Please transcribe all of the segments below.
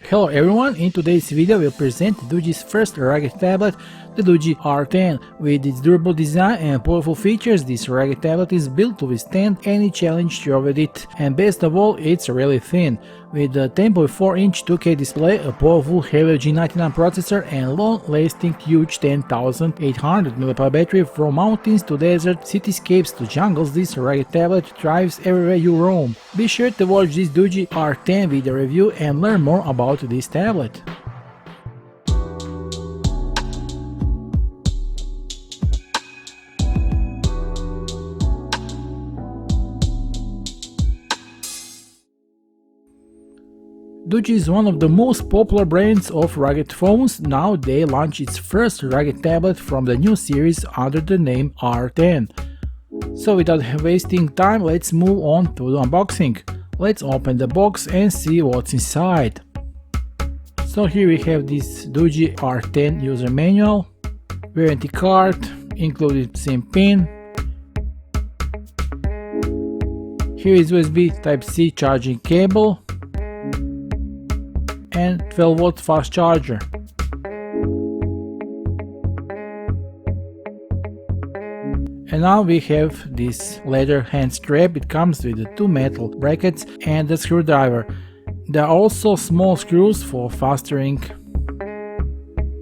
Hello everyone, in today's video we'll present Doogee's first rugged tablet, the Doogee R10. With its durable design and powerful features, this rugged tablet is built to withstand any challenge thrown at it, and best of all, it's really thin. With a 10.4-inch 2K display, a powerful Helio G99 processor and long-lasting huge 10,800 mAh battery, from mountains to desert, cityscapes to jungles, this rugged tablet thrives everywhere you roam. Be sure to watch this Doogee R10 video review and learn more about this tablet. Doogee is one of the most popular brands of rugged phones. Now they launch its first rugged tablet from the new series under the name R10. So without wasting time, let's move on to the unboxing. Let's open the box and see what's inside. So here we have this Doogee R10 user manual, warranty card, included SIM pin. Here is USB Type-C charging cable and 12-volt fast charger. And now we have this leather hand strap. It comes with the two metal brackets and a screwdriver. There are also small screws for fastering.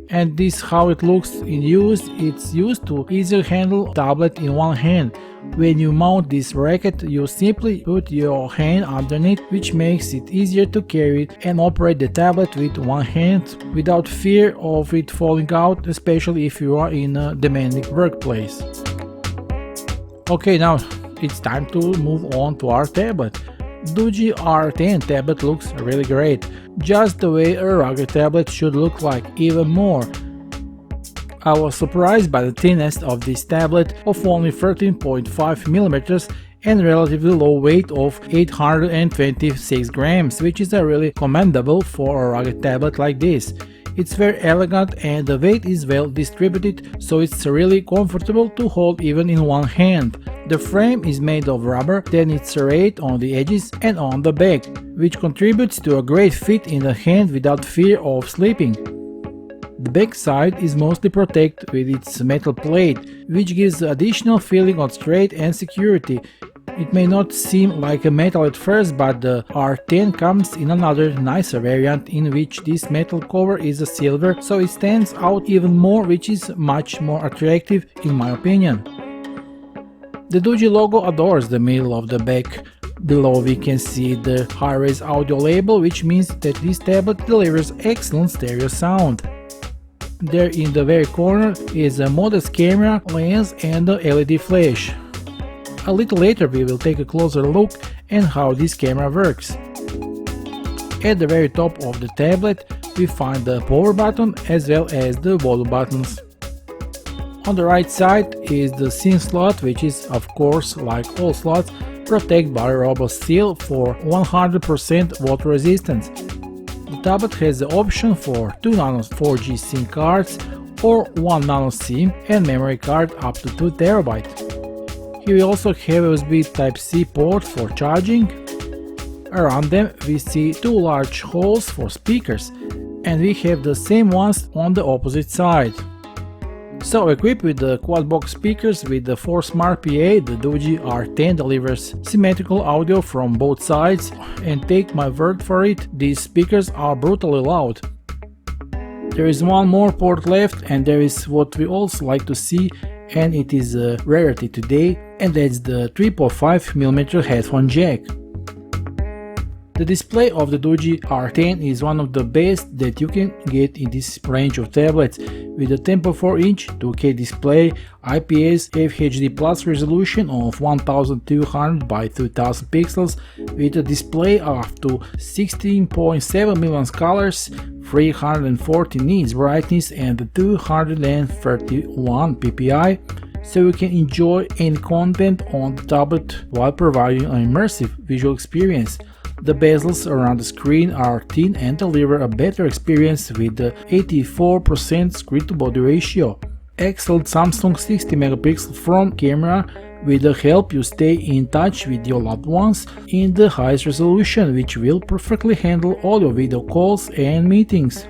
And this is how it looks in use. It's used to easily handle tablet in one hand. When you mount this bracket, you simply put your hand underneath, which makes it easier to carry it and operate the tablet with one hand without fear of it falling out, especially if you are in a demanding workplace. Okay, now it's time to move on to our tablet. Doogee R10 tablet looks really great, just the way a rugged tablet should look like, even more. I was surprised by the thinness of this tablet of only 13.5mm and relatively low weight of 826 grams, which is really commendable for a rugged tablet like this. It's very elegant and the weight is well distributed, so it's really comfortable to hold even in one hand. The frame is made of rubber, then it's serrated on the edges and on the back, which contributes to a great fit in the hand without fear of slipping. The back side is mostly protected with its metal plate, which gives additional feeling of strength and security. It may not seem like a metal at first, but the R10 comes in another nicer variant in which this metal cover is a silver, so it stands out even more, which is much more attractive in my opinion. The Doogee logo adorns the middle of the back. Below we can see the high-res audio label, which means that this tablet delivers excellent stereo sound. There in the very corner is a modest camera, lens and a LED flash. A little later we will take a closer look at how this camera works. At the very top of the tablet we find the power button as well as the volume buttons. On the right side is the SIM slot, which is, of course, like all slots, protected by a robust seal for 100% water resistance. The tablet has the option for 2 nano 4G SIM cards or 1 nano SIM and memory card up to 2 TB. Here we also have a USB Type-C port for charging. Around them we see two large holes for speakers, and we have the same ones on the opposite side. So equipped with the quad-box speakers with the 4 Smart PA, the Doogee R10 delivers symmetrical audio from both sides, and take my word for it, these speakers are brutally loud. There is one more port left, and there is what we also like to see, and it is a rarity today, and that's the 3.5mm headphone jack. The display of the Doogee R10 is one of the best that you can get in this range of tablets, with a 10.4-inch 2K display, IPS FHD Plus resolution of 1200 by 2000 pixels, with a display of up to 16.7 million colors, 340 nits brightness and 231 ppi, so you can enjoy any content on the tablet while providing an immersive visual experience. The bezels around the screen are thin and deliver a better experience with the 84% screen-to-body ratio. Excellent Samsung 60 megapixel front camera With the help, you stay in touch with your loved ones in the highest resolution, which will perfectly handle all your video calls and meetings.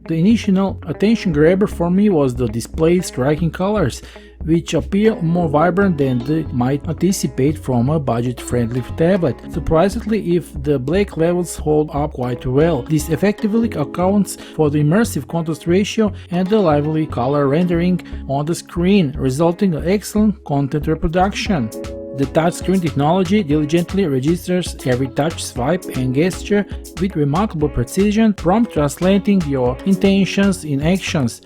The initial attention grabber for me was the display's striking colors, which appear more vibrant than they might anticipate from a budget-friendly tablet. Surprisingly, if the black levels hold up quite well, this effectively accounts for the immersive contrast ratio and the lively color rendering on the screen, resulting in excellent content reproduction. The touchscreen technology diligently registers every touch, swipe and gesture with remarkable precision, prompt translating your intentions in actions.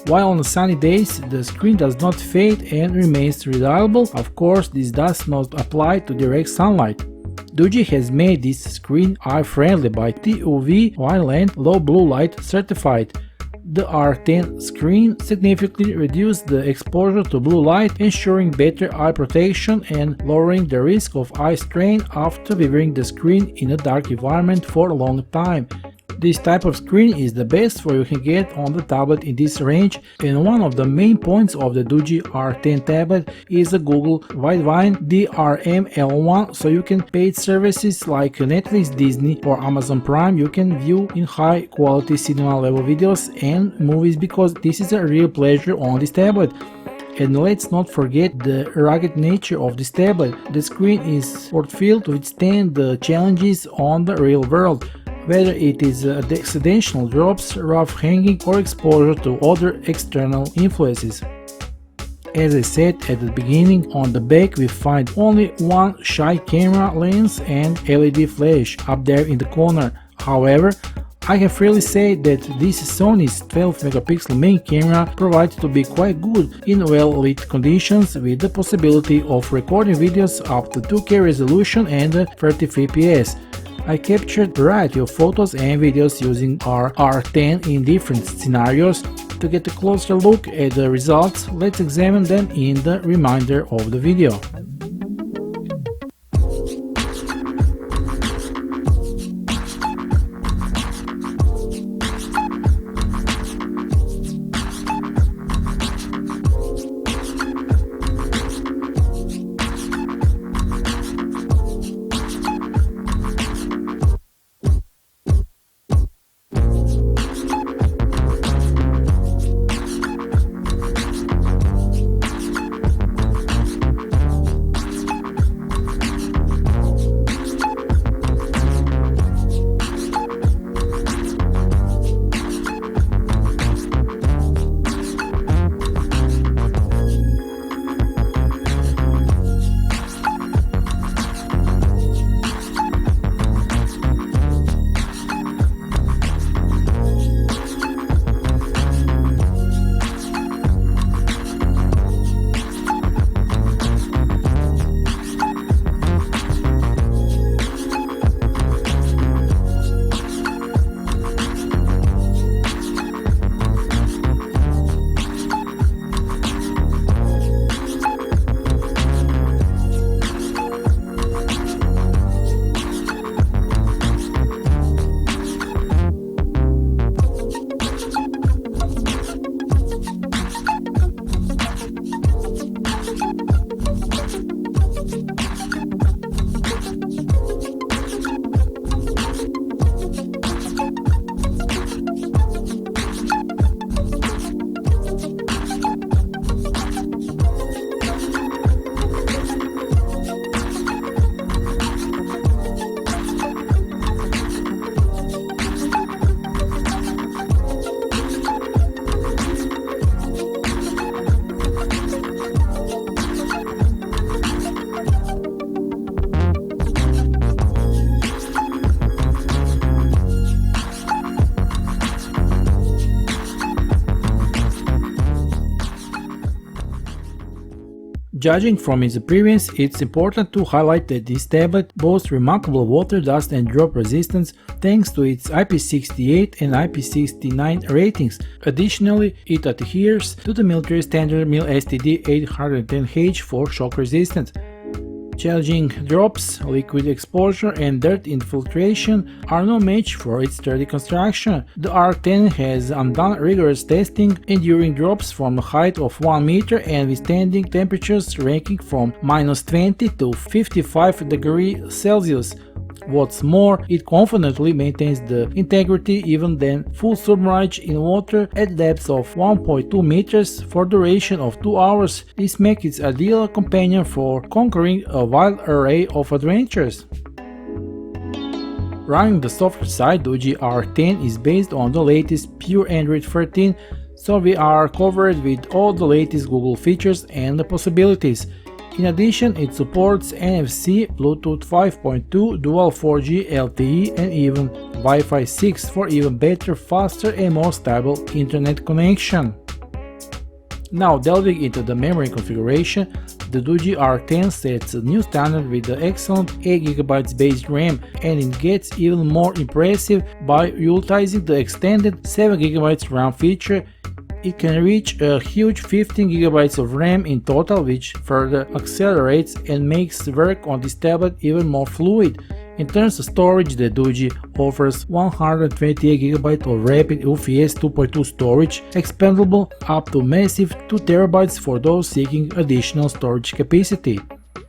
While on sunny days, the screen does not fade and remains reliable. Of course, this does not apply to direct sunlight. Doogee has made this screen eye-friendly by TUV Wide Low Blue Light certified. The R10 screen significantly reduced the exposure to blue light, ensuring better eye protection and lowering the risk of eye strain after viewing the screen in a dark environment for a long time. This type of screen is the best what you can get on the tablet in this range, and one of the main points of the Doogee R10 tablet is the Google Widevine DRM L1, so you can paid services like Netflix, Disney or Amazon Prime you can view in high quality cinema level videos and movies, because this is a real pleasure on this tablet. And let's not forget the rugged nature of this tablet. The screen is port-filled to withstand the challenges on the real world, whether it is accidental drops, rough hanging or exposure to other external influences. As I said at the beginning, on the back we find only one shy camera lens and LED flash up there in the corner. However, I can freely say that this Sony's 12 megapixel main camera provides to be quite good in well-lit conditions, with the possibility of recording videos up to 2K resolution and 30 fps. I captured a variety of photos and videos using our R10 in different scenarios. To get a closer look at the results, let's examine them in the remainder of the video. Judging from its appearance, it's important to highlight that this tablet boasts remarkable water, dust and drop resistance thanks to its IP68 and IP69 ratings. Additionally, it adheres to the military standard mil STD 810H for shock resistance. Challenging drops, liquid exposure and dirt infiltration are no match for its sturdy construction. The R10 has undergone rigorous testing, enduring drops from a height of 1 meter and withstanding temperatures ranging from -20 to 55 degrees Celsius. What's more, it confidently maintains the integrity even then full submerged in water at depths of 1.2 meters for duration of 2 hours. This makes it an ideal companion for conquering a wide array of adventures. Running the software side, Doogee R10 is based on the latest pure Android 13, so we are covered with all the latest Google features and the possibilities. In addition, it supports NFC, Bluetooth 5.2, dual 4G LTE and even Wi-Fi 6 for even better, faster and more stable internet connection. Now delving into the memory configuration, the Doogee R10 sets a new standard with the excellent 8GB base RAM, and it gets even more impressive by utilizing the extended 7GB RAM feature. It can reach a huge 15GB of RAM in total, which further accelerates and makes work on this tablet even more fluid. In terms of storage, the Doogee offers 128GB of rapid UFS 2.2 storage, expandable up to massive 2TB for those seeking additional storage capacity.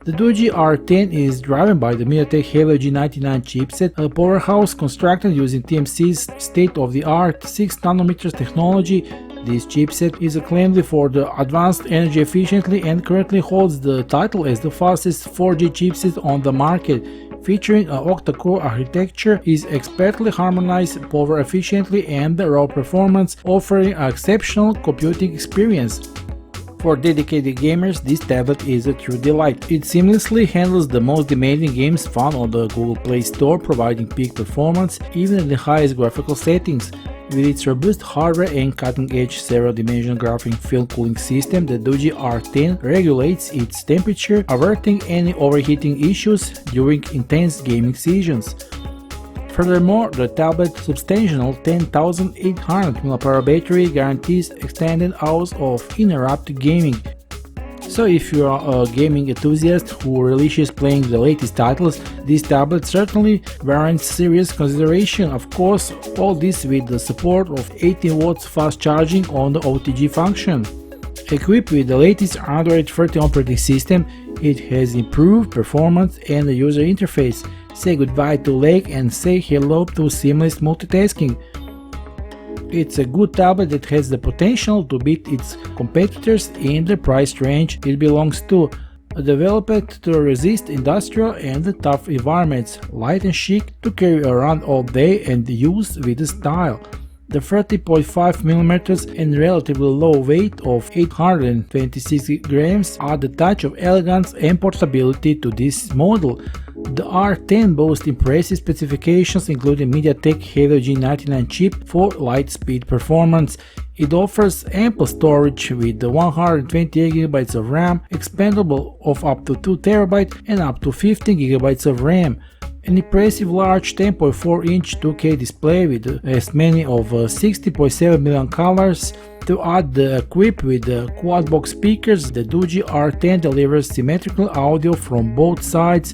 The Doogee R10 is driven by the Mediatek Helio G99 chipset, a powerhouse constructed using TSMC's state-of-the-art 6nm technology. This chipset is acclaimed for the advanced energy efficiency and currently holds the title as the fastest 4G chipset on the market. Featuring an octa-core architecture, is expertly harmonized power efficiently and raw performance, offering an exceptional computing experience. For dedicated gamers, this tablet is a true delight. It seamlessly handles the most demanding games found on the Google Play Store, providing peak performance even in the highest graphical settings. With its robust hardware and cutting-edge several-dimensional graphic film cooling system, the Doogee R10 regulates its temperature, averting any overheating issues during intense gaming sessions. Furthermore, the tablet's substantial 10,800 mAh battery guarantees extended hours of uninterrupted gaming. So if you are a gaming enthusiast who relishes playing the latest titles, this tablet certainly warrants serious consideration. Of course, all this with the support of 18W fast charging on the OTG function. Equipped with the latest Android 13 operating system, it has improved performance and the user interface. Say goodbye to lag and say hello to seamless multitasking. It's a good tablet that has the potential to beat its competitors in the price range it belongs to. Developed to resist industrial and tough environments, light and chic to carry around all day and use with style. The 30.5mm and relatively low weight of 826 grams add a touch of elegance and portability to this model. The R10 boasts impressive specifications including Mediatek Helio G99 chip for light speed performance. It offers ample storage with 128GB of RAM, expandable of up to 2TB and up to 15GB of RAM. An impressive large 10.4-inch 2K display with as many of 60.7 million colors. To add equipped with quad-box speakers, the Doogee R10 delivers symmetrical audio from both sides.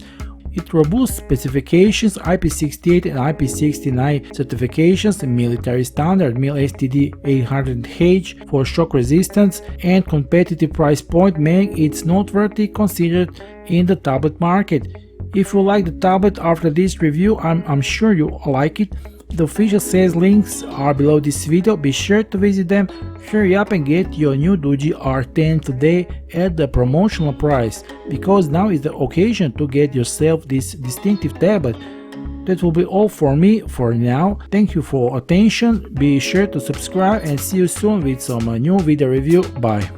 Its robust specifications, IP68 and IP69 certifications, military standard mil-STD 800H for shock resistance, and competitive price point make it noteworthy considered in the tablet market. If you like the tablet after this review, I'm sure you like it. The official sales links are below this video, be sure to visit them. Hurry up and get your new Doogee R10 today at the promotional price, because now is the occasion to get yourself this distinctive tablet. That will be all for me for now. Thank you for attention, be sure to subscribe and see you soon with some new video review. Bye.